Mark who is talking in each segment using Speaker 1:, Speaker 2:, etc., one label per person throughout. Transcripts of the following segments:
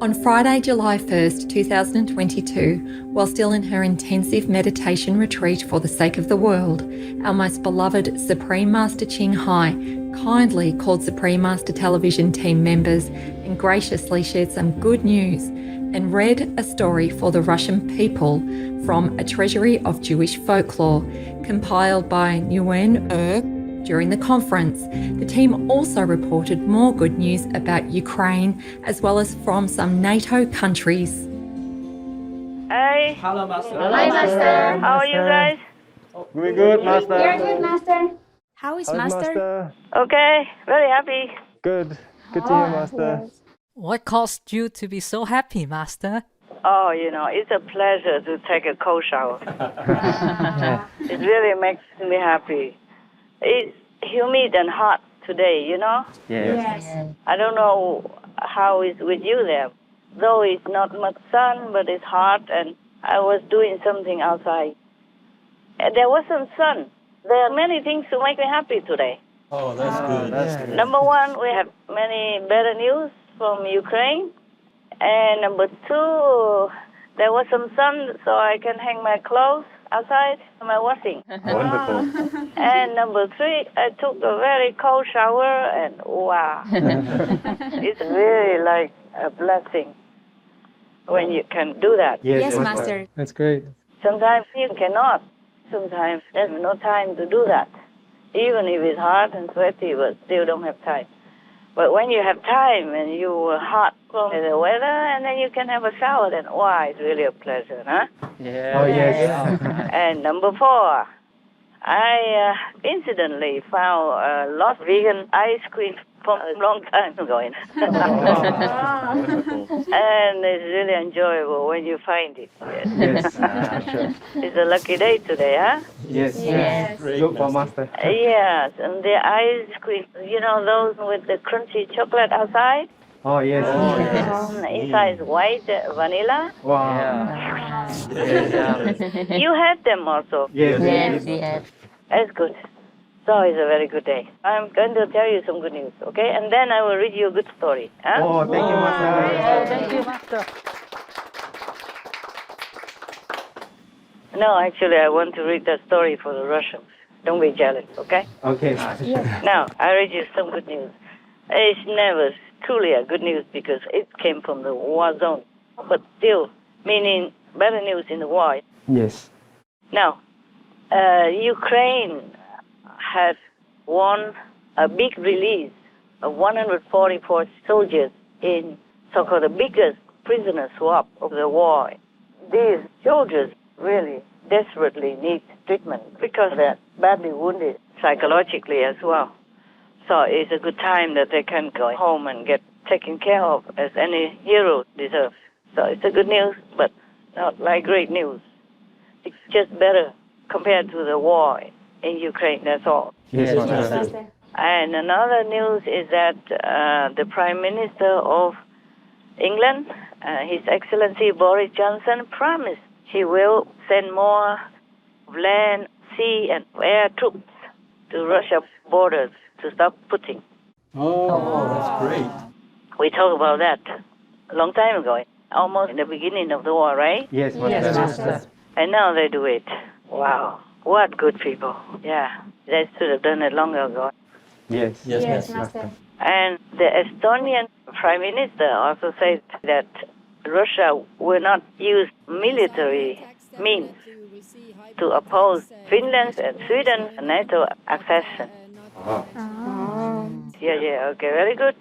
Speaker 1: On Friday, July 1st, 2022, while still in her intensive meditation retreat for the sake of the world, our most beloved Supreme Master Ching Hai kindly called Supreme Master Television team members and graciously shared some good news and read a story for the Russian people from a treasury of Jewish folklore compiled by Nguyen during the conference. The team also reported more good news about Ukraine as well as from some NATO countries.
Speaker 2: Hey.
Speaker 3: Hello, Master.
Speaker 2: Hi, Master. How are you guys?
Speaker 3: We're good, Master.
Speaker 4: We're good, Master.
Speaker 5: How is
Speaker 3: How's
Speaker 5: Master?
Speaker 2: Okay, very happy.
Speaker 3: Good. Good to hear, Master.
Speaker 4: Yes.
Speaker 5: What caused you to be so happy, Master?
Speaker 2: Oh, it's a pleasure to take a cold shower. It really makes me happy. It's humid and hot today,
Speaker 4: Yes.
Speaker 2: I don't know how it's with you there. Though it's not much sun, but it's hot, and I was doing something outside. And there was some sun. There are many things to make me happy today.
Speaker 3: Oh, that's good. That's good.
Speaker 2: Number one, we have many better news from Ukraine. And number two, there was some sun, so I can hang my clothes outside my washing.
Speaker 3: Wonderful.
Speaker 2: And number three, I took a very cold shower, and wow, it's really like a blessing when you can do that.
Speaker 4: Yes, Master.
Speaker 3: That's great.
Speaker 2: Sometimes you cannot. Sometimes there's no time to do that. Even if it's hot and sweaty, but still don't have time. But when you have time and you are hot from the weather, and then you can have a shower, then wow, it's really a pleasure, huh?
Speaker 3: Yeah. Oh, yes.
Speaker 2: And number four, I incidentally found a lost vegan ice cream from a long time ago. And it's really enjoyable when you find it. Yes.
Speaker 3: Sure.
Speaker 2: It's a lucky day today, huh?
Speaker 3: Yes.
Speaker 4: Yes.
Speaker 3: Look for Master.
Speaker 2: Yes, and the ice cream, those with the crunchy chocolate outside?
Speaker 3: Oh, yes.
Speaker 2: Inside is white vanilla.
Speaker 3: Wow.
Speaker 2: You had them also.
Speaker 3: Yes.
Speaker 2: That's good. So it's a very good day. I'm going to tell you some good news, okay? And then I will read you a good story. Huh?
Speaker 3: Oh, thank you, Master.
Speaker 2: Thank you, Master. No, actually, I want to read that story for the Russians. Don't be jealous, okay?
Speaker 3: Okay.
Speaker 2: Now, I read you some good news. It's never truly a good news because it came from the war zone, but still meaning better news in the war.
Speaker 3: Yes.
Speaker 2: Now, Ukraine has won a big release of 144 soldiers in so-called the biggest prisoner swap of the war. These soldiers really desperately need treatment because they're badly wounded psychologically as well. So it's a good time that they can go home and get taken care of as any hero deserves. So it's a good news, but not like great news. It's just better compared to the war in Ukraine, that's all.
Speaker 3: Yes,
Speaker 4: Yes,
Speaker 3: Master.
Speaker 4: Master.
Speaker 2: And another news is that the Prime Minister of England, His Excellency Boris Johnson, promised he will send more land, sea, and air troops to Russia's borders to stop Putin.
Speaker 3: Oh, that's great.
Speaker 2: We talked about that a long time ago, almost in the beginning of the war, right?
Speaker 3: Yes,
Speaker 4: Yes,
Speaker 3: Master.
Speaker 4: Master.
Speaker 2: And now they do it. Wow, what good people. Yeah, they should have done it long ago.
Speaker 3: Yes.
Speaker 4: Yes, Master.
Speaker 2: And the Estonian Prime Minister also said that Russia will not use military means to oppose Finland and Sweden NATO accession. Yeah, okay, very good.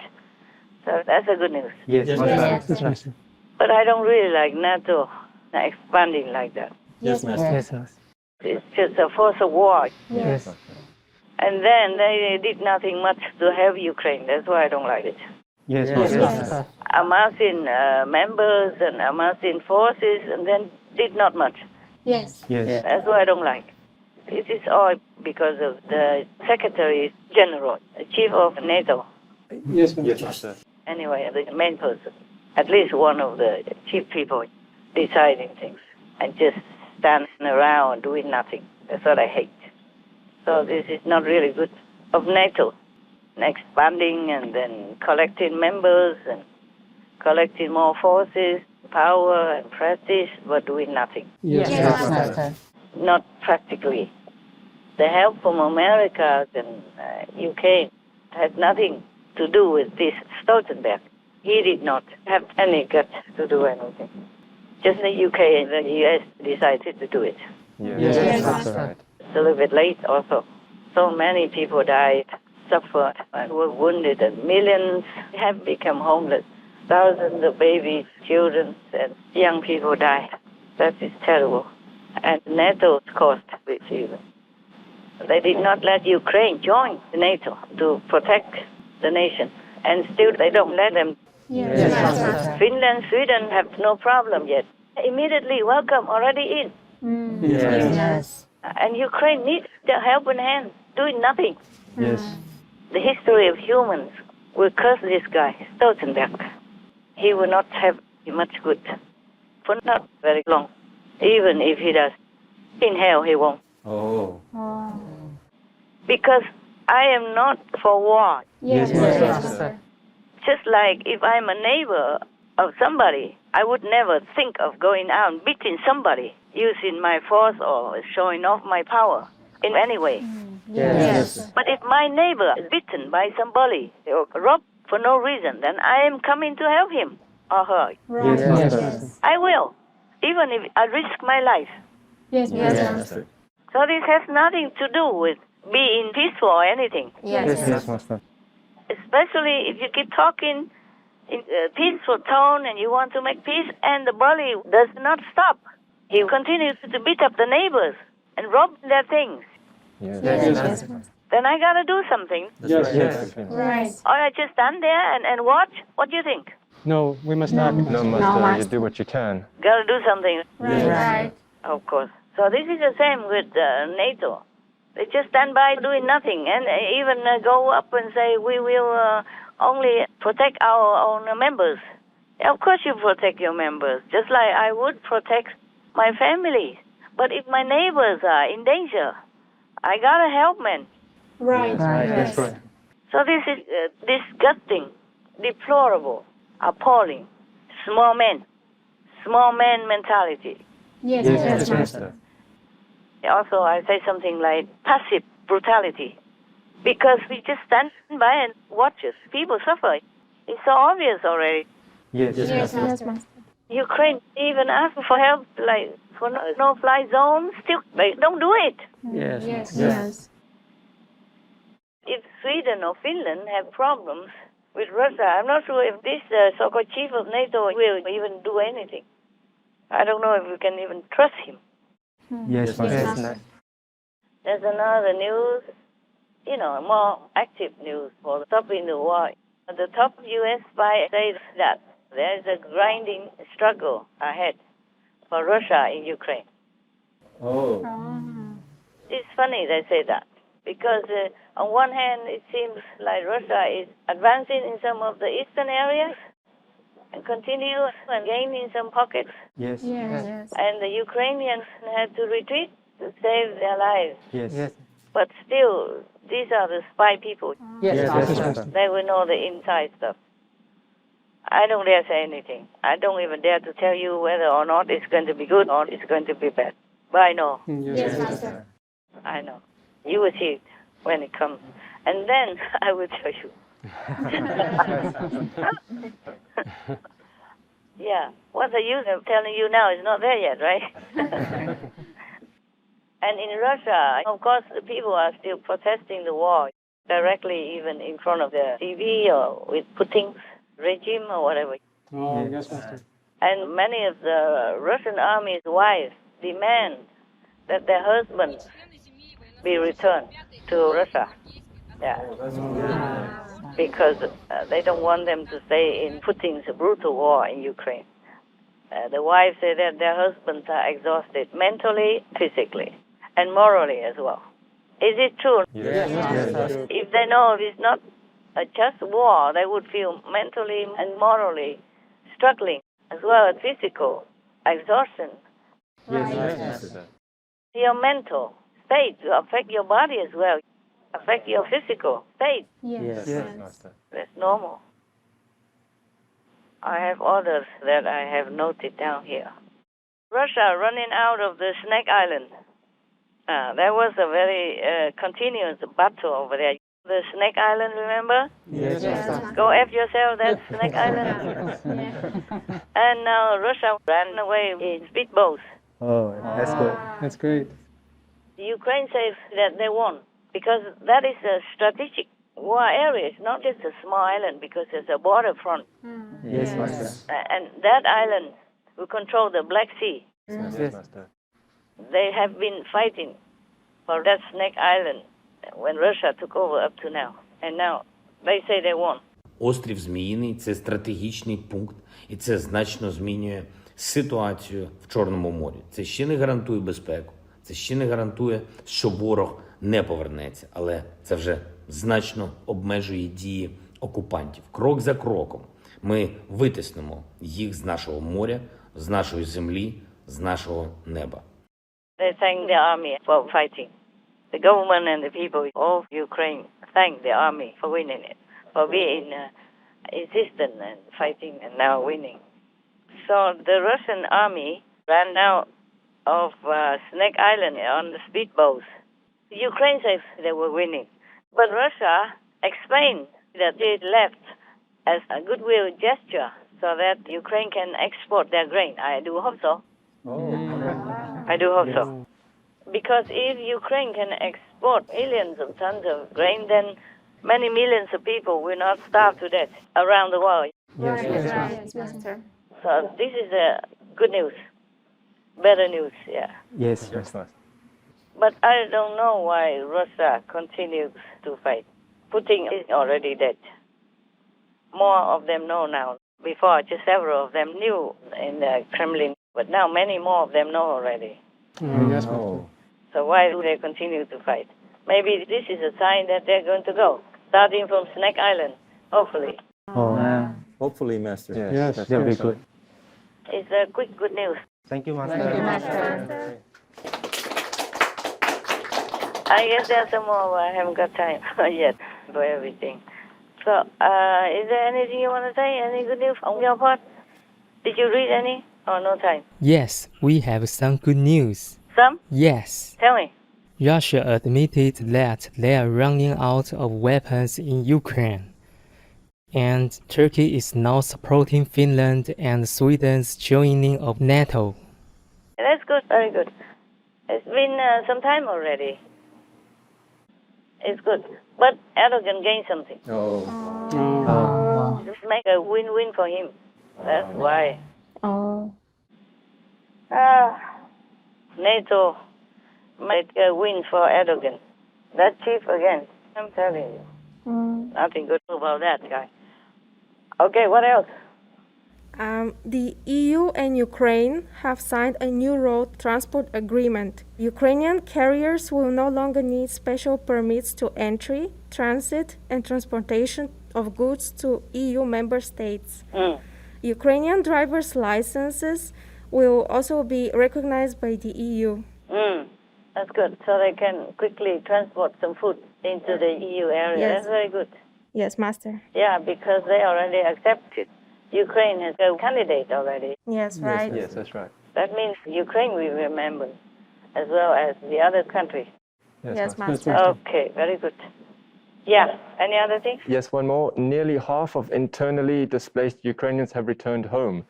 Speaker 2: So that's a good news.
Speaker 3: Yes,
Speaker 4: Yes.
Speaker 3: Master.
Speaker 2: But I don't really like NATO expanding like that.
Speaker 4: Yes, Master.
Speaker 3: Yes, Master.
Speaker 2: It's just a force of war.
Speaker 4: Yes.
Speaker 2: And then they did nothing much to help Ukraine. That's why I don't like it.
Speaker 3: Yes,
Speaker 4: Yes.
Speaker 3: Master.
Speaker 2: Amassing members and amassing forces and then did not much.
Speaker 4: Yes.
Speaker 3: Yes.
Speaker 2: That's what I don't like. It is all because of the Secretary General, the Chief of NATO.
Speaker 3: Yes, Master.
Speaker 2: Anyway, the main person, at least one of the chief people deciding things and just standing around doing nothing. That's what I hate. So this is not really good of NATO. Expanding and then collecting members and collecting more forces, power, and prestige, but doing nothing.
Speaker 3: Yes,
Speaker 4: Yes,
Speaker 3: Master.
Speaker 2: Not practically. The help from America and UK had nothing to do with this Stoltenberg. He did not have any guts to do anything. Just the UK and the US decided to do it.
Speaker 3: Yes,
Speaker 4: Yes,
Speaker 3: Master.
Speaker 4: Master.
Speaker 2: It's a little bit late also. So many people died, suffered, and were wounded, and millions have become homeless. Thousands of babies, children, and young people died. That is terrible. And NATO's cost this even. They did not let Ukraine join NATO to protect the nation. And still they don't let them.
Speaker 4: Yes, Master.
Speaker 2: Finland, Sweden have no problem yet. Immediately welcome, already in.
Speaker 4: Yes.
Speaker 2: And Ukraine needs the helping hand, doing nothing.
Speaker 3: Yes.
Speaker 2: The history of humans will curse this guy, Stoltenberg. He will not have much good for not very long. Even if he does, in hell he won't.
Speaker 3: Oh.
Speaker 2: Because I am not for war.
Speaker 3: Yes,
Speaker 4: Master.
Speaker 2: Just like if I'm a neighbor of somebody, I would never think of going out and beating somebody, using my force or showing off my power in any way.
Speaker 4: Yes.
Speaker 2: But if my neighbor is beaten by somebody or robbed for no reason, then I am coming to help him or her.
Speaker 3: Yes, Master.
Speaker 2: I will, even if I risk my life.
Speaker 4: Yes,
Speaker 3: Master.
Speaker 2: So this has nothing to do with being peaceful or anything.
Speaker 3: Yes, Master.
Speaker 2: Especially if you keep talking in a peaceful tone and you want to make peace, and the bully does not stop. He continues to beat up the neighbors and rob their things.
Speaker 3: Yes.
Speaker 2: Then I gotta do something.
Speaker 3: Yes.
Speaker 4: Right.
Speaker 2: Or I just stand there and watch. What do you think?
Speaker 3: No, we must not. No, Master.
Speaker 4: Master.
Speaker 3: You do what you can.
Speaker 2: Gotta do something,
Speaker 4: Right.
Speaker 2: of course. So this is the same with NATO. They just stand by doing nothing, and even go up and say, we will only protect our own members. Of course you protect your members, just like I would protect my family. But if my neighbors are in danger, I gotta help them.
Speaker 4: Right.
Speaker 3: That's right.
Speaker 2: So this is disgusting, deplorable, appalling. Small man mentality.
Speaker 4: Yes, Master.
Speaker 2: Also, I say something like passive brutality, because we just stand by and watch people suffer. It's so obvious already.
Speaker 3: Yes.
Speaker 4: Yes, Master.
Speaker 2: Ukraine even asked for help, like for no-fly zone. Still, they don't do it.
Speaker 4: Yes.
Speaker 2: If Sweden or Finland have problems with Russia, I'm not sure if this so-called chief of NATO will even do anything. I don't know if we can even trust him.
Speaker 3: Yes, Master.
Speaker 2: There's another news, more active news for stopping the war. The top U.S. spy says that there is a grinding struggle ahead for Russia in Ukraine.
Speaker 3: Oh.
Speaker 2: It's funny they say that, because on one hand it seems like Russia is advancing in some of the eastern areas and continue and gain in some pockets.
Speaker 3: Yes.
Speaker 2: And the Ukrainians had to retreat to save their lives.
Speaker 3: Yes.
Speaker 2: But still, these are the spy people.
Speaker 3: Yes, Master.
Speaker 2: They will know the inside stuff. I don't dare say anything. I don't even dare to tell you whether or not it's going to be good or it's going to be bad. But I know.
Speaker 4: Yes, Master.
Speaker 2: I know. You will see it when it comes. And then I will tell you. Yeah. What's the use of telling you now? It's not there yet, right? And in Russia, of course, the people are still protesting the war directly, even in front of the TV or with Putin's regime or whatever.
Speaker 3: Oh, yes, Master.
Speaker 2: And many of the Russian army's wives demand that their husbands be returned to Russia. Yeah. Because they don't want them to stay in Putin's brutal war in Ukraine. The wives say that their husbands are exhausted mentally, physically, and morally as well. Is it true?
Speaker 3: Yes.
Speaker 2: If they know it's not a just war, they would feel mentally and morally struggling, as well as physical exhaustion.
Speaker 3: Yes, Master.
Speaker 2: Your mental state will affect your body as well, affect your physical state.
Speaker 3: Yes, Master.
Speaker 2: That's normal. I have orders that I have noted down here. Russia running out of the Snake Island. There was a very continuous battle over there. The Snake Island, remember?
Speaker 3: Yes, Master.
Speaker 2: Go F yourself, that's Snake Island. And now Russia ran away in speedboats.
Speaker 3: Oh, that's good. That's great.
Speaker 2: Ukraine says that they won because that is a strategic war area. It's not just a small island because it's a border front.
Speaker 3: Yes, Master.
Speaker 2: And that island will control the Black Sea.
Speaker 3: Yes, Master.
Speaker 2: They have been fighting for that Snake Island when Russia took over up to now. And now they say they won.
Speaker 6: Острів Зміїний – це стратегічний пункт, і це значно змінює ситуацію в Чорному морі. Це ще не гарантує безпеку, це ще не гарантує, що ворог не повернеться, але це вже значно обмежує дії окупантів. Крок за кроком ми витиснемо їх з нашого моря, з нашої землі, з нашого неба.
Speaker 2: They thank the army for fighting. The government and the people of Ukraine thank the army for winning it, for being insistent and fighting and now winning. So the Russian army ran out of Snake Island on the speedboats. Ukraine says they were winning. But Russia explained that it left as a goodwill gesture so that Ukraine can export their grain. I do hope so. I do hope so. Because if Ukraine can export millions of tons of grain, then many millions of people will not starve to death around the world.
Speaker 4: Yes, Master.
Speaker 2: So this is good news. Better news, yeah.
Speaker 3: Yes, Master.
Speaker 2: But I don't know why Russia continues to fight. Putin is already dead. More of them know now. Before, just several of them knew in the Kremlin, but now many more of them know already.
Speaker 3: Yes, Master.
Speaker 2: So why do they continue to fight? Maybe this is a sign that they're going to go, starting from Snake Island, hopefully.
Speaker 7: Hopefully, Master.
Speaker 3: Yes, that'll be good.
Speaker 2: It's a quick good news.
Speaker 3: Thank you, Master.
Speaker 2: I guess there's some more, but I haven't got time yet for everything. So, is there anything you want to say? Any good news on your part? Did you read any? Or no time?
Speaker 8: Yes, we have some good news.
Speaker 2: Some?
Speaker 8: Yes,
Speaker 2: Tell me.
Speaker 8: Russia admitted that they are running out of weapons in Ukraine. And Turkey is now supporting Finland and Sweden's joining of NATO.
Speaker 2: That's good, very good. It's been some time already. It's good. But Erdogan gained something. Just make a win-win for him. That's why. NATO made a win for Erdogan. That chief again. I'm telling you. Nothing good about that guy. Okay, what else?
Speaker 4: The EU and Ukraine have signed a new road transport agreement. Ukrainian carriers will no longer need special permits to entry, transit, and transportation of goods to EU member states. Ukrainian drivers' licenses will also be recognized by the EU.
Speaker 2: That's good. So they can quickly transport some food into the EU area.
Speaker 4: Yes.
Speaker 2: That's very good.
Speaker 4: Yes, Master.
Speaker 2: Yeah, because they already accepted. Ukraine has a candidate already.
Speaker 4: Yes, right.
Speaker 3: Yes, that's right.
Speaker 2: That means Ukraine will remember, as well as the other countries.
Speaker 4: Yes, Master.
Speaker 2: Okay, very good. Yeah, any other things?
Speaker 7: Yes, one more. Nearly half of internally displaced Ukrainians have returned home.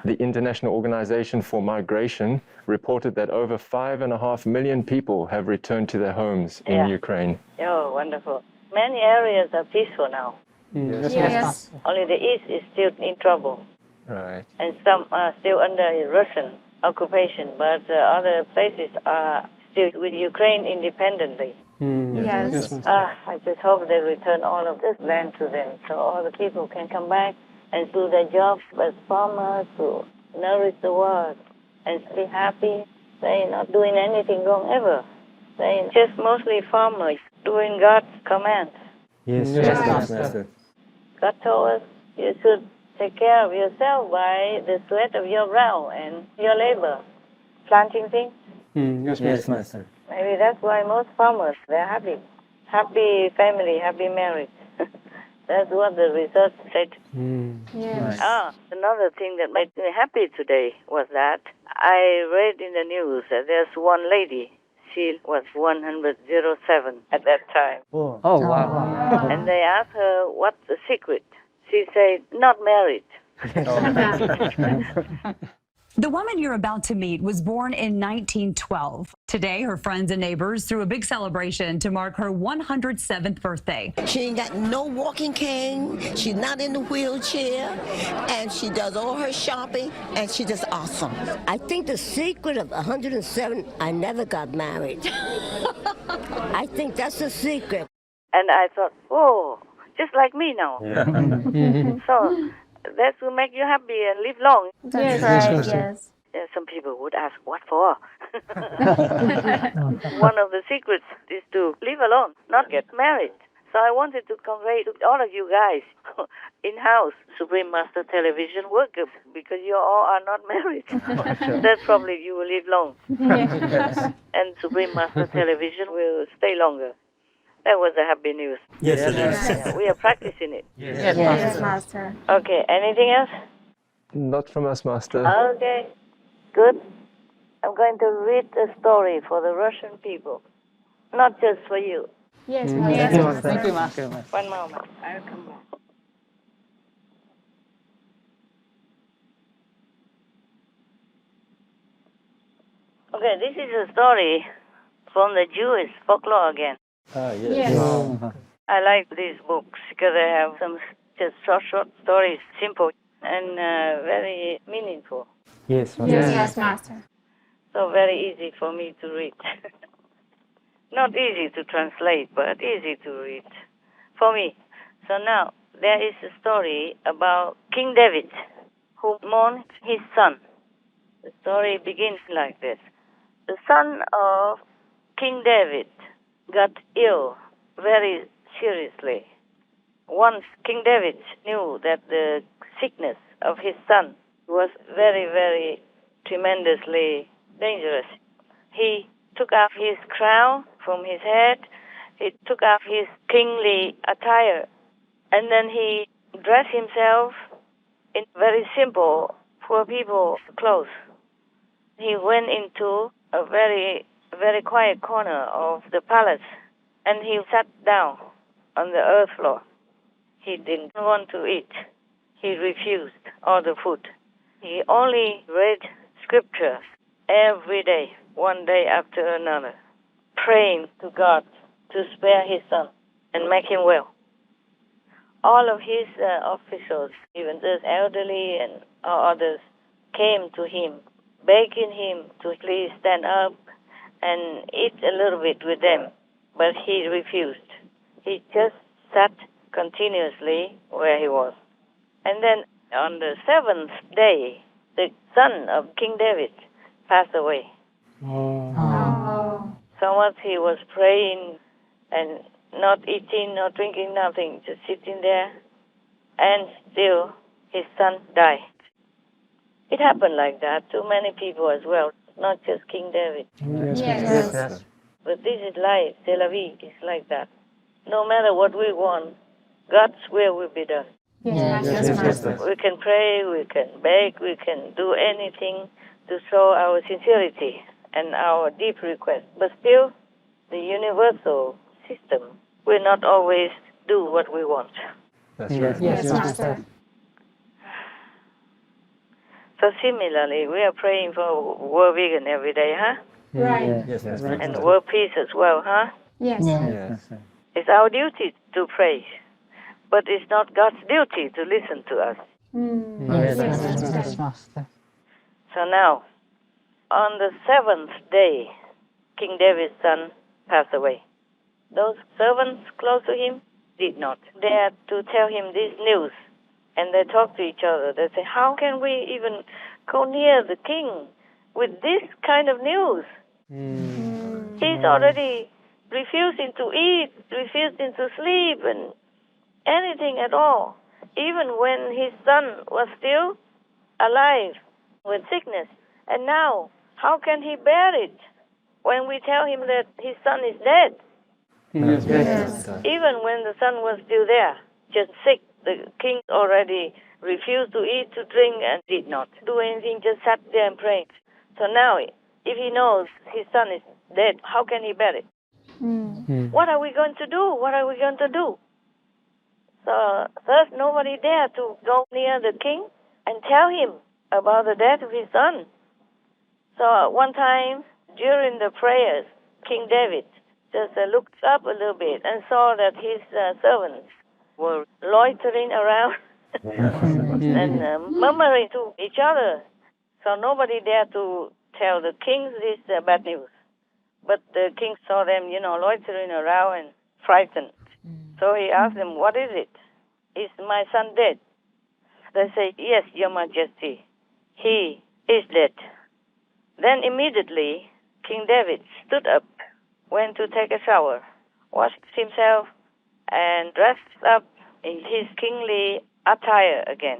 Speaker 7: The International Organization for Migration reported that over 5.5 million people have returned to their homes in Ukraine.
Speaker 2: Oh, wonderful. Many areas are peaceful now.
Speaker 4: Yes.
Speaker 2: Only the east is still in trouble.
Speaker 7: Right.
Speaker 2: And some are still under Russian occupation, but other places are still with Ukraine independently.
Speaker 4: Yes.
Speaker 2: I just hope they return all of this land to them so all the people can come back and do their jobs as farmers to nourish the world and be happy. They're not doing anything wrong ever. They're just mostly farmers doing God's commands.
Speaker 3: Yes,
Speaker 7: Master.
Speaker 2: God told us you should take care of yourself by the sweat of your brow and your labor. Planting things.
Speaker 3: Yes, Master.
Speaker 2: Maybe that's why most farmers, they're happy. Happy family, happy marriage. That's what the research said.
Speaker 4: Yes.
Speaker 2: Another thing that made me happy today was that I read in the news that there's one lady. She was 107 at that time.
Speaker 3: Oh,
Speaker 5: wow.
Speaker 2: And they asked her, what's the secret? She said, not married.
Speaker 9: The woman you're about to meet was born in 1912. Today, her friends and neighbors threw a big celebration to mark her 107th birthday.
Speaker 10: She ain't got no walking cane. She's not in the wheelchair. And she does all her shopping, and she's just awesome. I think the secret of 107, I never got married. I think that's the secret.
Speaker 2: And I thought, oh, just like me now. So that will make you happy and live long.
Speaker 4: That's right, yes.
Speaker 2: Some people would ask, what for? One of the secrets is to live alone, not get married. So I wanted to convey to all of you guys in-house Supreme Master Television workers, because you all are not married. That's probably you will live long. And Supreme Master Television will stay longer. That was the happy news.
Speaker 3: yes, it is.
Speaker 2: Yeah, we are practicing it.
Speaker 4: Yes, Master.
Speaker 2: Okay, anything else?
Speaker 7: Not from us, Master.
Speaker 2: Okay, good. I'm going to read a story for the Russian people, not just for you.
Speaker 4: Yes,
Speaker 3: Thank you,
Speaker 4: Master.
Speaker 3: Master.
Speaker 2: One moment, I'll come back. Okay, this is a story from the Jewish folklore again.
Speaker 4: Yes.
Speaker 2: I like these books because they have some just short stories, simple and very meaningful.
Speaker 3: Yes, Master.
Speaker 4: Yes, Master.
Speaker 2: So very easy for me to read. Not easy to translate, but easy to read for me. So now, there is a story about King David, who mourned his son. The story begins like this. The son of King David got ill very seriously. Once King David knew that the sickness of his son was very, very tremendously dangerous. He took off his crown from his head, he took off his kingly attire, and then he dressed himself in very simple, poor people's clothes. He went into a very, very quiet corner of the palace, and he sat down on the earth floor. He didn't want to eat. He refused all the food. He only read scripture every day, one day after another, praying to God to spare his son and make him well. All of his officials, even those elderly and others, came to him, begging him to please stand up and eat a little bit with them, but he refused. He just sat continuously where he was. And then on the seventh day, the son of King David passed away. So much he was praying and not eating, not drinking, nothing, just sitting there, and still his son died. It happened like that to many people as well, not just King David.
Speaker 4: Yes.
Speaker 2: But this is life, c'est la vie, it's like that. No matter what we want, God's will be done.
Speaker 4: Yes, Master.
Speaker 2: We can pray, we can beg, we can do anything to show our sincerity and our deep request. But still, the universal system will not always do what we want.
Speaker 7: That's right.
Speaker 4: Yes, Master.
Speaker 2: So similarly, we are praying for world vegan every day, huh?
Speaker 4: Right.
Speaker 3: Yes,
Speaker 2: And world peace as well, huh?
Speaker 4: Yes.
Speaker 7: Yes.
Speaker 2: It's our duty to pray, but it's not God's duty to listen to us.
Speaker 5: Yes, Master.
Speaker 2: So now, on the seventh day, King David's son passed away. Those servants close to him did not dare to tell him this news. And they talk to each other. They say, how can we even go near the king with this kind of news? He's already refusing to eat, refusing to sleep, and anything at all. Even when his son was still alive with sickness. And now, how can he bear it when we tell him that his son is dead?
Speaker 3: Yes.
Speaker 2: Even when the son was still there, just sick. The king already refused to eat, to drink, and did not do anything, just sat there and prayed. So now, if he knows his son is dead, how can he bear it? What are we going to do? What are we going to do? So first, nobody dared to go near the king and tell him about the death of his son. So one time, during the prayers, King David just looked up a little bit and saw that his servants were loitering around and murmuring to each other. So nobody dared to tell the king this bad news. But the king saw them, loitering around and frightened. So he asked them, what is it? Is my son dead? They say, yes, Your Majesty, he is dead. Then immediately, King David stood up, went to take a shower, washed himself, and dressed up in his kingly attire again.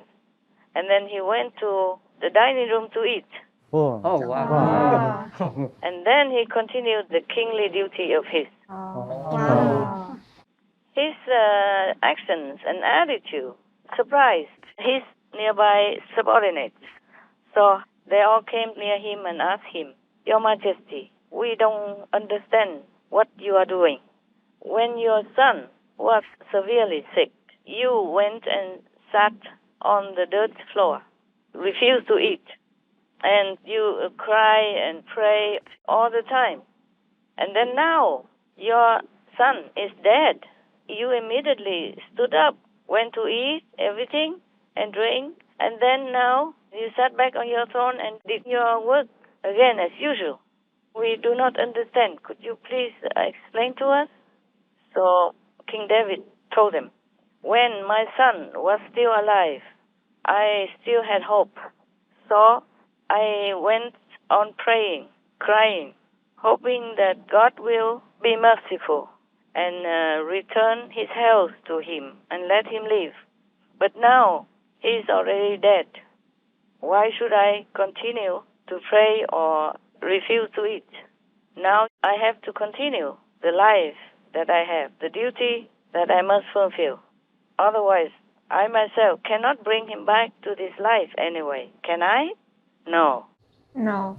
Speaker 2: And then he went to the dining room to eat.
Speaker 3: Oh, wow.
Speaker 2: And then he continued the kingly duty of his.
Speaker 4: Wow.
Speaker 2: His actions and attitude surprised his nearby subordinates. So they all came near him and asked him, Your Majesty, we don't understand what you are doing. When your son was severely sick, you went and sat on the dirt floor, refused to eat, and you cry and pray all the time. And then now your son is dead. You immediately stood up, went to eat everything and drink, and then now you sat back on your throne and did your work again as usual. We do not understand. Could you please explain to us? So King David told them, when my son was still alive, I still had hope. So I went on praying, crying, hoping that God will be merciful and return his health to him and let him live. But now he is already dead. Why should I continue to pray or refuse to eat? Now I have to continue the life that I have, the duty that I must fulfill. Otherwise, I myself cannot bring him back to this life anyway. Can I? No.
Speaker 4: No.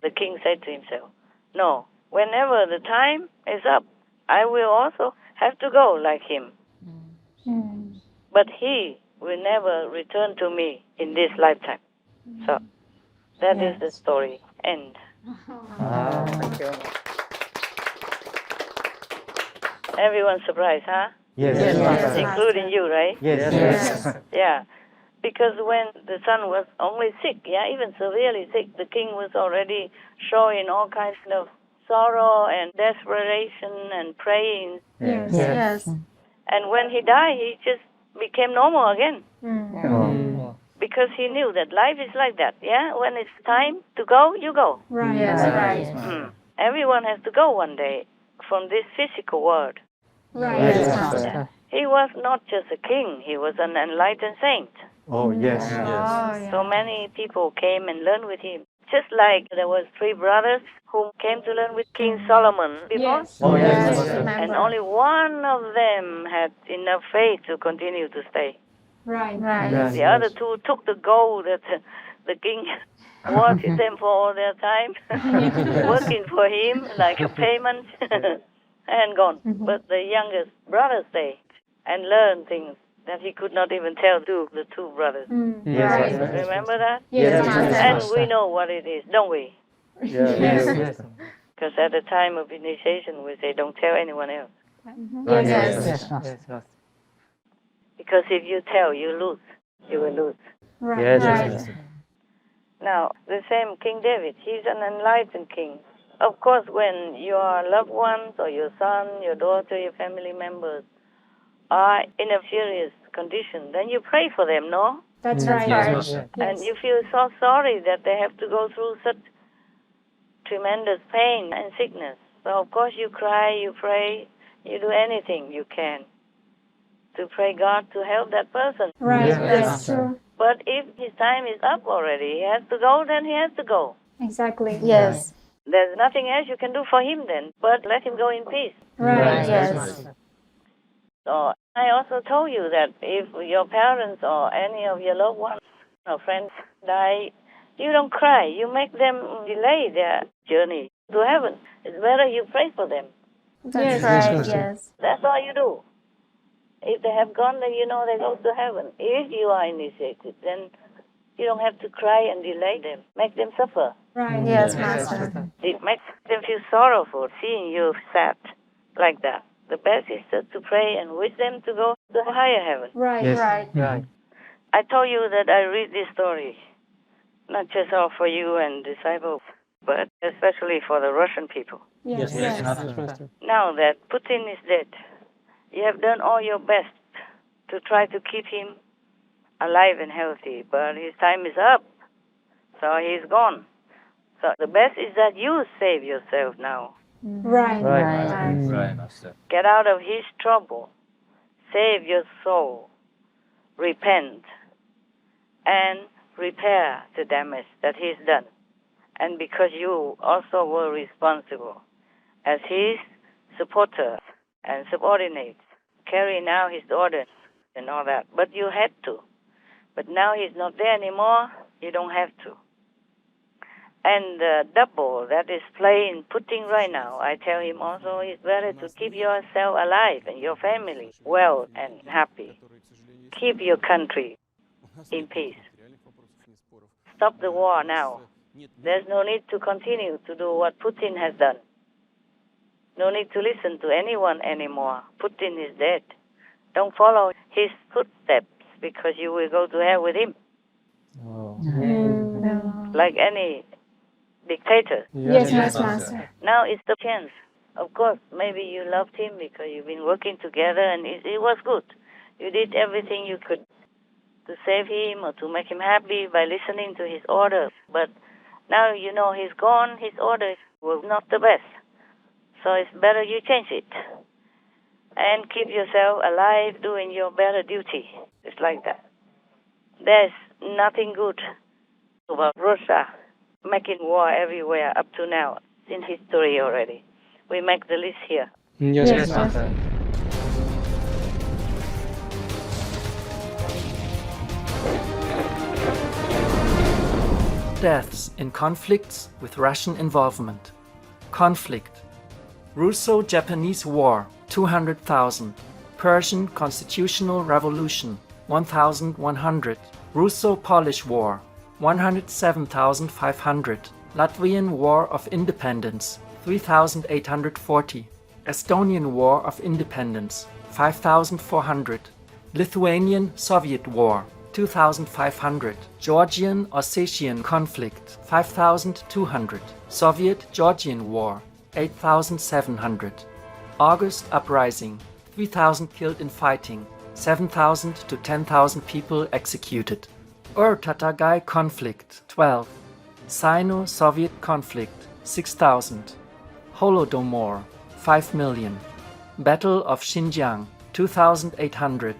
Speaker 2: The king said to himself, no. Whenever the time is up, I will also have to go like him. But he will never return to me in this lifetime. So that is the story. End.
Speaker 3: Thank you.
Speaker 2: Everyone's surprised, huh?
Speaker 3: Yes.
Speaker 2: Including you, right?
Speaker 3: Yes.
Speaker 2: Yeah. Because when the son was only sick, even severely sick, the king was already showing all kinds of sorrow and desperation and praying.
Speaker 4: Yes.
Speaker 2: And when he died, he just became normal again.
Speaker 3: Oh.
Speaker 2: Because he knew that life is like that, When it's time to go, you go.
Speaker 4: Right.
Speaker 3: Yes.
Speaker 2: Everyone has to go one day from this physical world.
Speaker 4: Right.
Speaker 3: Yes.
Speaker 2: He was not just a king, he was an enlightened saint.
Speaker 3: Oh, yes.
Speaker 2: So many people came and learned with him. Just like there was 3 brothers who came to learn with King Solomon before.
Speaker 3: Oh, yes.
Speaker 2: And only one of them had enough faith to continue to stay.
Speaker 4: Right.
Speaker 3: Yes.
Speaker 2: The other 2 took the gold that the king wanted them for all their time, working for him like a payment, and gone. But the youngest brother stayed and learned things that he could not even tell to the 2 brothers.
Speaker 3: Yes.
Speaker 2: Remember that?
Speaker 4: Yes.
Speaker 2: And we know what it is, don't we?
Speaker 3: Yes.
Speaker 2: Because at the time of initiation, we say, don't tell anyone else.
Speaker 5: Yes.
Speaker 2: Because if you tell, you lose. You will lose.
Speaker 3: Yes.
Speaker 2: Now, the same King David, he's an enlightened king. Of course, when your loved ones or your son, your daughter, your family members are in a serious condition, then you pray for them, no?
Speaker 4: That's right.
Speaker 2: And you feel so sorry that they have to go through such tremendous pain and sickness. So, of course, you cry, you pray, you do anything you can to pray God to help that person.
Speaker 4: Right.
Speaker 3: Yes.
Speaker 4: That's true.
Speaker 2: But if his time is up already, he has to go, then he has to go.
Speaker 4: Exactly.
Speaker 5: Yes.
Speaker 2: There's nothing else you can do for him then, but let him go in peace.
Speaker 4: Right.
Speaker 5: Yes.
Speaker 2: So I also told you that if your parents or any of your loved ones or friends die, you don't cry. You make them delay their journey to heaven. It's better you pray for them.
Speaker 4: That's
Speaker 5: right, yes.
Speaker 2: That's all you do. If they have gone, then you know they go to heaven. If you are initiated, then you don't have to cry and delay them. Make them suffer.
Speaker 4: right.
Speaker 5: Yes, Master.
Speaker 2: It makes them feel sorrowful seeing you sad like that. The best is to pray and wish them to go to a higher heaven.
Speaker 4: Right,
Speaker 3: Yes.
Speaker 4: right.
Speaker 3: Right.
Speaker 2: I told you that I read this story, not just all for you and disciples, but especially for the Russian people.
Speaker 4: Yes,
Speaker 3: Yes,
Speaker 4: yes.
Speaker 3: Master.
Speaker 2: Now that Putin is dead, you have done all your best to try to keep him alive and healthy, but his time is up, so he's gone. So the best is that you save yourself now.
Speaker 4: Right.
Speaker 3: Right, Master.
Speaker 2: Get out of his trouble. Save your soul. Repent. And repair the damage that he's done. And because you also were responsible as his supporter and subordinates, carrying out his orders and all that. But you had to. But now he's not there anymore, you don't have to. And the double that is playing Putin right now, I tell him also it's better to keep yourself alive and your family well and happy. Keep your country in peace. Stop the war now. There's no need to continue to do what Putin has done. No need to listen to anyone anymore. Putin is dead. Don't follow his footsteps because you will go to hell with him.
Speaker 3: Oh.
Speaker 2: Like any dictator.
Speaker 4: Yes, Master.
Speaker 2: Now it's the chance. Of course, maybe you loved him because you've been working together and it was good. You did everything you could to save him or to make him happy by listening to his orders. But now you know he's gone, his orders were not the best. So it's better you change it. And keep yourself alive doing your better duty. It's like that. There's nothing good about Russia making war everywhere up to now. It's in history already. We make the list here.
Speaker 3: Yes, Master.
Speaker 11: Deaths in conflicts with Russian involvement. Conflict. Russo-Japanese War, 200,000. Persian Constitutional Revolution, 1,100. Russo-Polish War, 107,500. Latvian War of Independence, 3,840. Estonian War of Independence, 5,400. Lithuanian-Soviet War, 2,500. Georgian Ossetian conflict, 5,200. Soviet-Georgian War, 8,700. August Uprising, 3,000 killed in fighting, 7,000 to 10,000 people executed. Ur-Tatagai conflict, 12. Sino-Soviet conflict, 6,000. Holodomor, 5 million. Battle of Xinjiang, 2,800.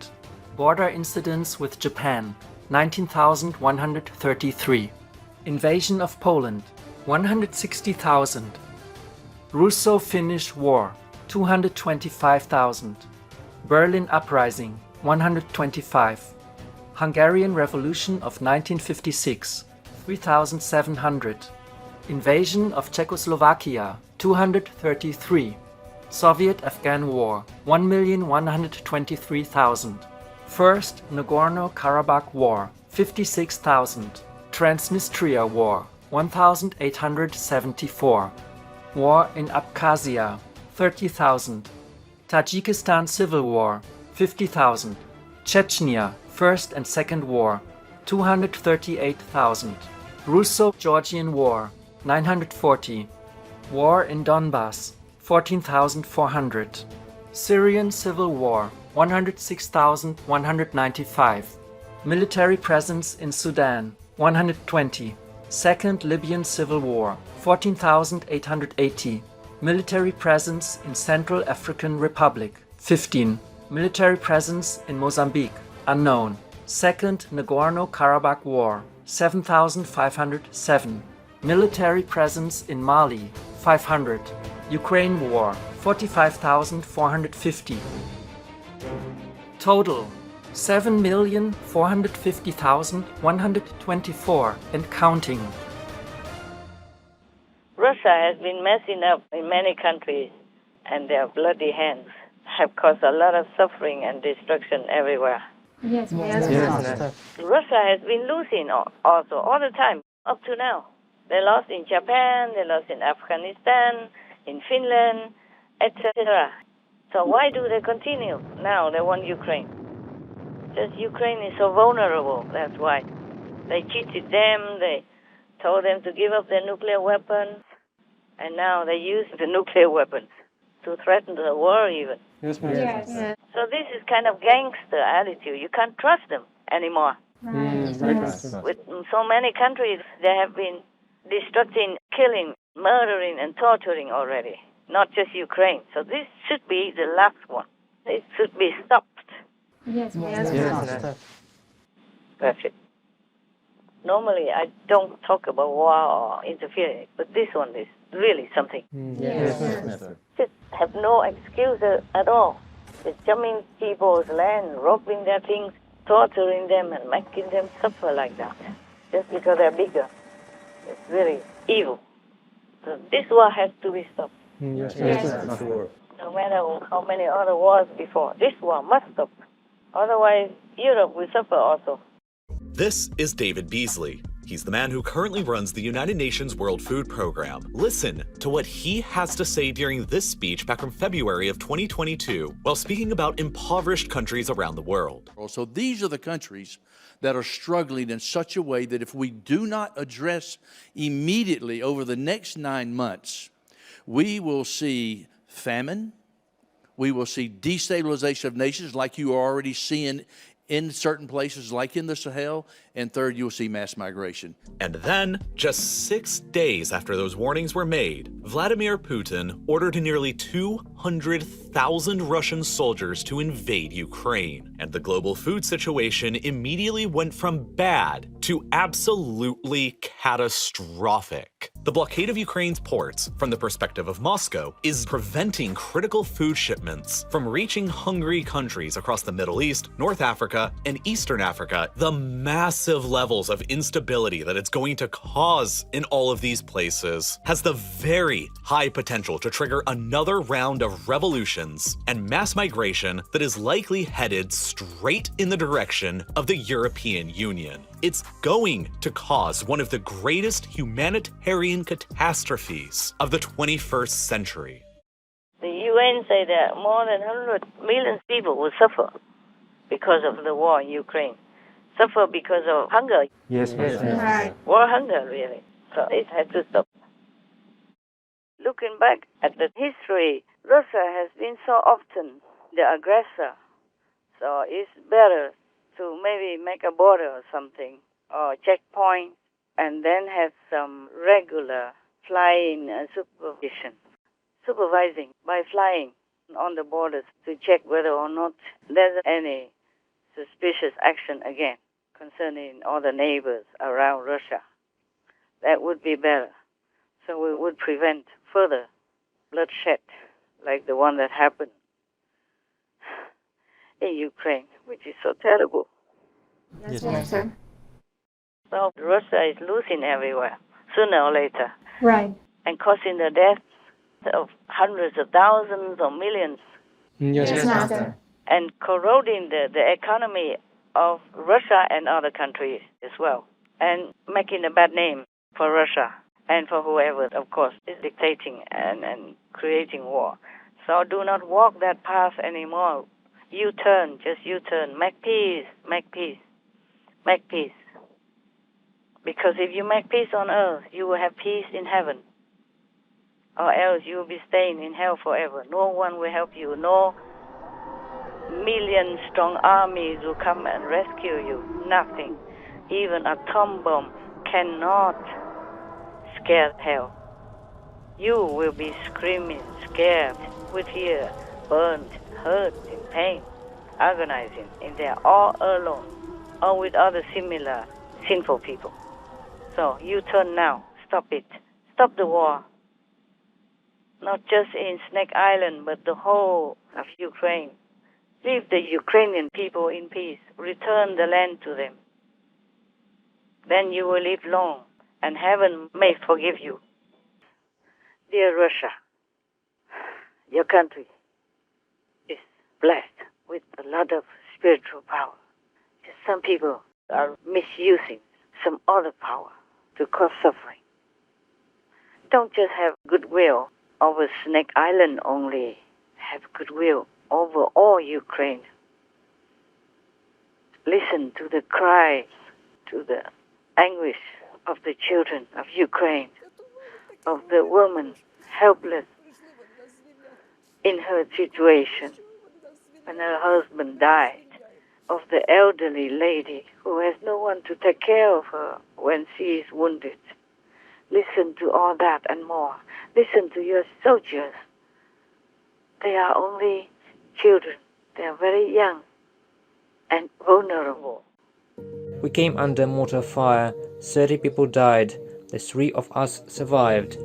Speaker 11: Border incidents with Japan, 19,133. Invasion of Poland, 160,000. Russo-Finnish War, 225,000. Berlin Uprising, 125. Hungarian Revolution of 1956, 3,700. Invasion of Czechoslovakia, 233. Soviet-Afghan War, 1,123,000. First Nagorno-Karabakh War, 56,000. Transnistria War, 1,874. War in Abkhazia, 30,000. Tajikistan Civil War, 50,000. Chechnya, First and Second War, 238,000. Russo-Georgian War, 940. War in Donbass, 14,400. Syrian Civil War, 106,195. Military presence in Sudan, 120. Second Libyan Civil War, 14,880. Military presence in Central African Republic, 15. Military presence in Mozambique, unknown. Second Nagorno-Karabakh War, 7,507. Military presence in Mali, 500. Ukraine War, 45,450. Total 7,450,124 and counting.
Speaker 2: Russia has been messing up in many countries, and their bloody hands have caused a lot of suffering and destruction everywhere.
Speaker 5: Yes,
Speaker 3: Master.
Speaker 2: Russia has been losing also all the time up to now. They lost in Japan, they lost in Afghanistan, in Finland, etc. So why do they continue? Now they want Ukraine. Just Ukraine is so vulnerable, that's why. They cheated them, they told them to give up their nuclear weapons, and now they use the nuclear weapons to threaten the war even.
Speaker 3: Yes, Master.
Speaker 5: Yes.
Speaker 2: So this is kind of gangster attitude. You can't trust them anymore.
Speaker 5: Right.
Speaker 3: Master.
Speaker 2: With so many countries, they have been destructing, killing, murdering, and torturing already. Not just Ukraine. So this should be the last one. It should be stopped.
Speaker 5: Yes,
Speaker 3: Yes, Master.
Speaker 2: That's it. Normally, I don't talk about war or interference, but this one is really something.
Speaker 3: Yes, Master.
Speaker 2: Just have no excuse at all. Just jumping people's land, robbing their things, torturing them, and making them suffer like that, just because they're bigger. It's really evil. So this war has to be stopped.
Speaker 3: Yes,
Speaker 5: Yes.
Speaker 3: Master.
Speaker 2: No matter how many other wars before, this war must stop. Otherwise, Europe will suffer also.
Speaker 12: This is David Beasley. He's the man who currently runs the United Nations World Food Program. Listen to what he has to say during this speech back from February of 2022 while speaking about impoverished countries around the world.
Speaker 13: So these are the countries that are struggling in such a way that if we do not address immediately over the next 9 months, we will see famine, we will see destabilization of nations like you are already seeing in certain places like in the Sahel, and third, you'll see mass migration.
Speaker 12: And then, just 6 days after those warnings were made, Vladimir Putin ordered nearly 200,000 Russian soldiers to invade Ukraine. And the global food situation immediately went from bad to absolutely catastrophic. The blockade of Ukraine's ports, from the perspective of Moscow, is preventing critical food shipments from reaching hungry countries across the Middle East, North Africa, and Eastern Africa. The massive levels of instability that it's going to cause in all of these places has the very high potential to trigger another round of revolutions and mass migration that is likely headed straight in the direction of the European Union. It's going to cause one of the greatest humanitarian catastrophes of the 21st century.
Speaker 2: The UN say that more than 100 million people will suffer because of the war in Ukraine. Suffer because of hunger.
Speaker 3: Yes, Master.
Speaker 5: Right.
Speaker 2: War hunger, really. So it has to stop. Looking back at the history, Russia has been so often the aggressor. So it's better to maybe make a border or something, or checkpoint, and then have some regular flying supervising by flying on the borders to check whether or not there's any suspicious action again concerning all the neighbors around Russia. That would be better. So we would prevent further bloodshed like the one that happened in Ukraine, which is so terrible.
Speaker 5: Yes, Master.
Speaker 2: So Russia is losing everywhere, sooner or later,
Speaker 5: Right.
Speaker 2: and causing the deaths of hundreds of thousands or millions,
Speaker 5: Yes, Master.
Speaker 2: and corroding the economy of Russia and other countries as well, and making a bad name for Russia and for whoever, of course, is dictating and creating war. So do not walk that path anymore. U-turn, just U-turn. Make peace, make peace, make peace. Because if you make peace on earth, you will have peace in heaven. Or else you will be staying in hell forever. No one will help you. No million-strong armies will come and rescue you. Nothing. Even a atom bomb cannot scare hell. You will be screaming, scared, with fear, burned, hurt, in pain, agonizing in there, all alone, or with other similar sinful people. So you turn now. Stop it. Stop the war. Not just in Snake Island, but the whole of Ukraine. Leave the Ukrainian people in peace. Return the land to them. Then you will live long, and heaven may forgive you. Dear Russia, your country is blessed with a lot of spiritual power. Some people are misusing some other power to cause suffering. Don't just have goodwill over Snake Island only. Have goodwill over all Ukraine. Listen to the cries, to the anguish of the children of Ukraine, of the woman helpless in her situation when her husband died, of the elderly lady who has no one to take care of her when she is wounded. Listen to all that and more. Listen to your soldiers. They are only children. They are very young and vulnerable.
Speaker 11: We came under mortar fire. 30 people died. The 3 of us survived.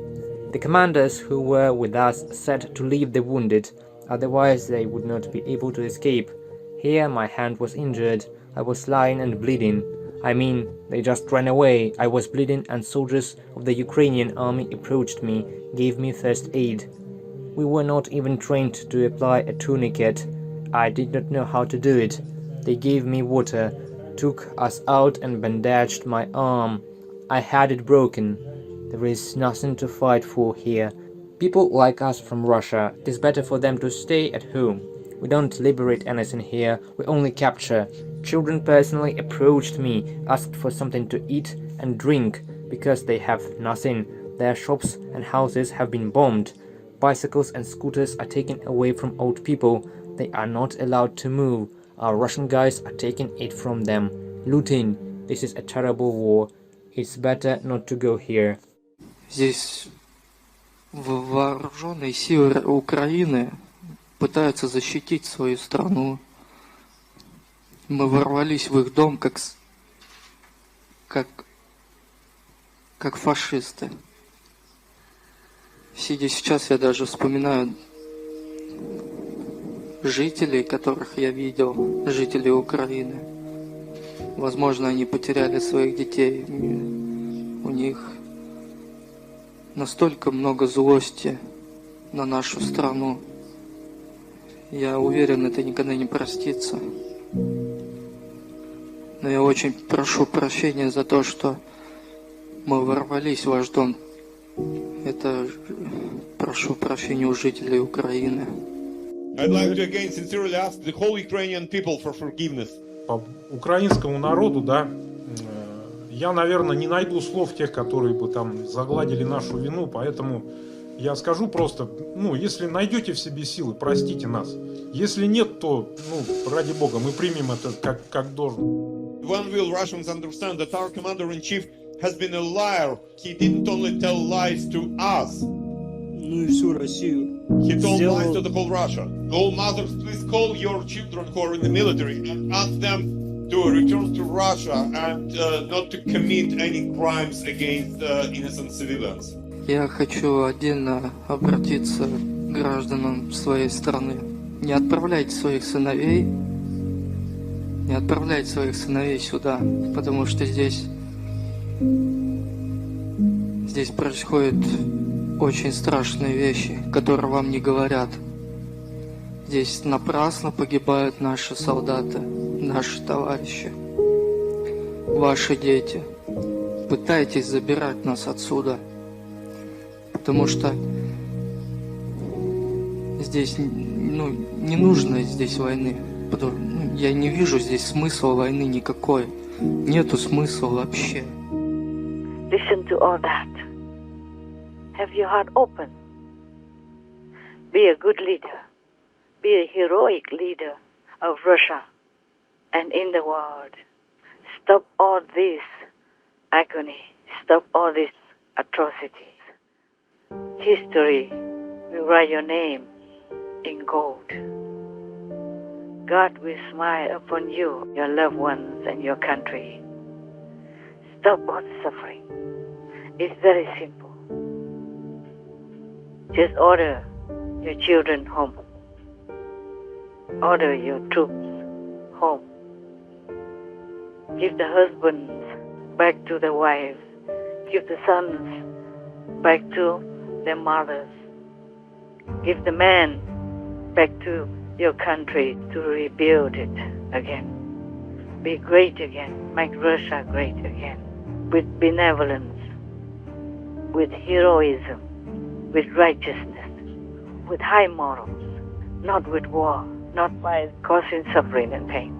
Speaker 11: The commanders who were with us said to leave the wounded, otherwise they would not be able to escape. Here my hand was injured. I was lying and bleeding. I mean, they just ran away. I was bleeding and soldiers of the Ukrainian army approached me, gave me first aid. We were not even trained to apply a tourniquet. I did not know how to do it. They gave me water, took us out and bandaged my arm. I had it broken. There is nothing to fight for here. People like us from Russia, it is better for them to stay at home. We don't liberate anything here, we only capture. Children personally approached me, asked for something to eat and drink, because they have nothing. Their shops and houses have been bombed. Bicycles and scooters are taken away from old people. They are not allowed to move. Our Russian guys are taking it from them. Looting. This is a terrible war. It's better not to go here.
Speaker 14: Здесь вооруженные силы Украины пытаются защитить свою страну. Мы ворвались в их дом как фашисты. Сидя сейчас, я даже вспоминаю жителей, которых я видел, жителей Украины. Возможно, они потеряли своих детей. У них настолько много злости на нашу страну. Я уверен, это никогда не простится. Но я очень прошу прощения за то, что мы ворвались в ваш дом. Это прошу прощения у жителей Украины.
Speaker 15: I'd like to again sincerely ask the whole Ukrainian people for forgiveness.
Speaker 16: По украинскому народу, да, я, наверное, не найду слов тех, которые бы там загладили нашу вину, поэтому я скажу просто, если найдете в себе силы, простите нас. Если нет, то, ради бога, мы примем это как должно.
Speaker 15: When will Russians understand that our commander-in-chief has been a liar? He didn't only tell lies to us. He told lies to the whole Russia. All mothers, please call your children who are in the military and ask them to return to Russia and not to commit any crimes against innocent civilians.
Speaker 14: Я хочу отдельно обратиться к гражданам своей страны. Не отправляйте своих сыновей сюда, потому что здесь происходят очень страшные вещи, которые вам не говорят. Здесь напрасно погибают наши солдаты, наши товарищи, ваши дети. Пытайтесь забирать нас отсюда, потому что здесь, не нужно здесь войны. Я не вижу здесь смысла войны никакой. Нету смысла вообще.
Speaker 2: Listen to all that. Have your heart open. Be a good leader. Be a heroic leader of Russia and in the world. Stop all this agony. Stop all these atrocities. History will write your name in gold. God will smile upon you, your loved ones, and your country. Stop all suffering. It's very simple. Just order your children home. order your troops home. Give the husbands back to the wives. Give the sons back to their mothers. Give the men back to your country to rebuild it again. Be great again. Make Russia great again. With benevolence, with heroism, with righteousness, with high morals, not with war, not by causing suffering and pain.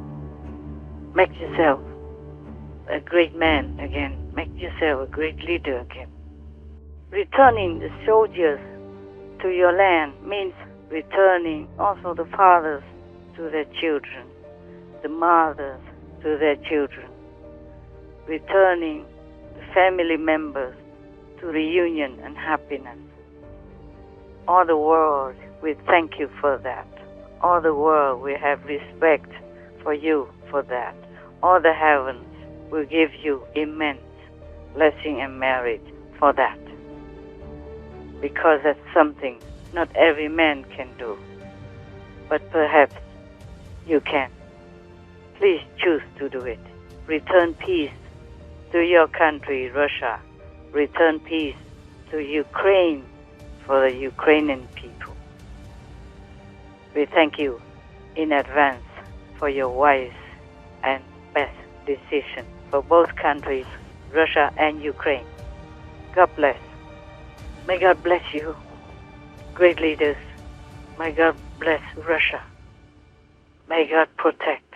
Speaker 2: Make yourself a great man again. Make yourself a great leader again. Returning the soldiers to your land means returning also the fathers to their children, the mothers to their children, returning the family members to reunion and happiness. All the world will thank you for that. All the world will have respect for you for that. All the heavens will give you immense blessing and merit for that. Because that's something not every man can do, but perhaps you can. Please choose to do it. Return peace to your country, Russia. Return peace to Ukraine for the Ukrainian people. We thank you in advance for your wise and best decision for both countries, Russia and Ukraine. God bless. May God bless you, great leaders. May God bless Russia. May God protect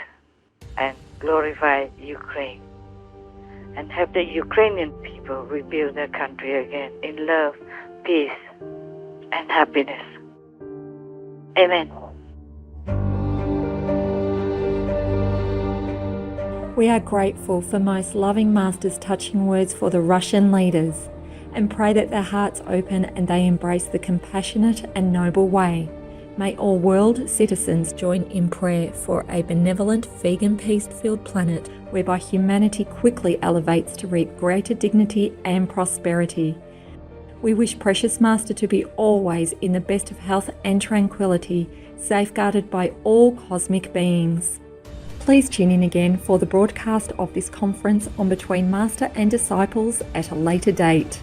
Speaker 2: and glorify Ukraine. And have the Ukrainian people rebuild their country again in love, peace, and happiness. Amen.
Speaker 1: We are grateful for Most Loving Master's touching words for the Russian leaders and pray that their hearts open and they embrace the compassionate and noble way. May all world citizens join in prayer for a benevolent, vegan, peace-filled planet whereby humanity quickly elevates to reap greater dignity and prosperity. We wish Precious Master to be always in the best of health and tranquility, safeguarded by all cosmic beings. Please tune in again for the broadcast of this conference on Between Master and Disciples at a later date.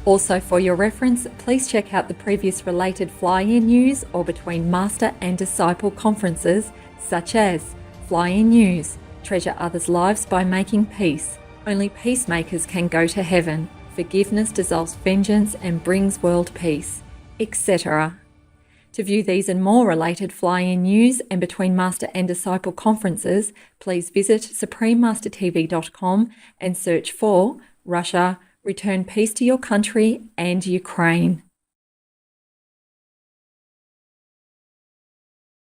Speaker 1: Also, for your reference, please check out the previous related fly-in news or Between Master and Disciple conferences, such as Fly-in News, Treasure Others' Lives by Making Peace, Only Peacemakers Can Go to Heaven, Forgiveness Dissolves Vengeance and Brings World Peace, etc. To view these and more related fly-in news and Between Master and Disciple conferences, please visit suprememastertv.com and search for Russia, Return Peace to Your Country and Ukraine.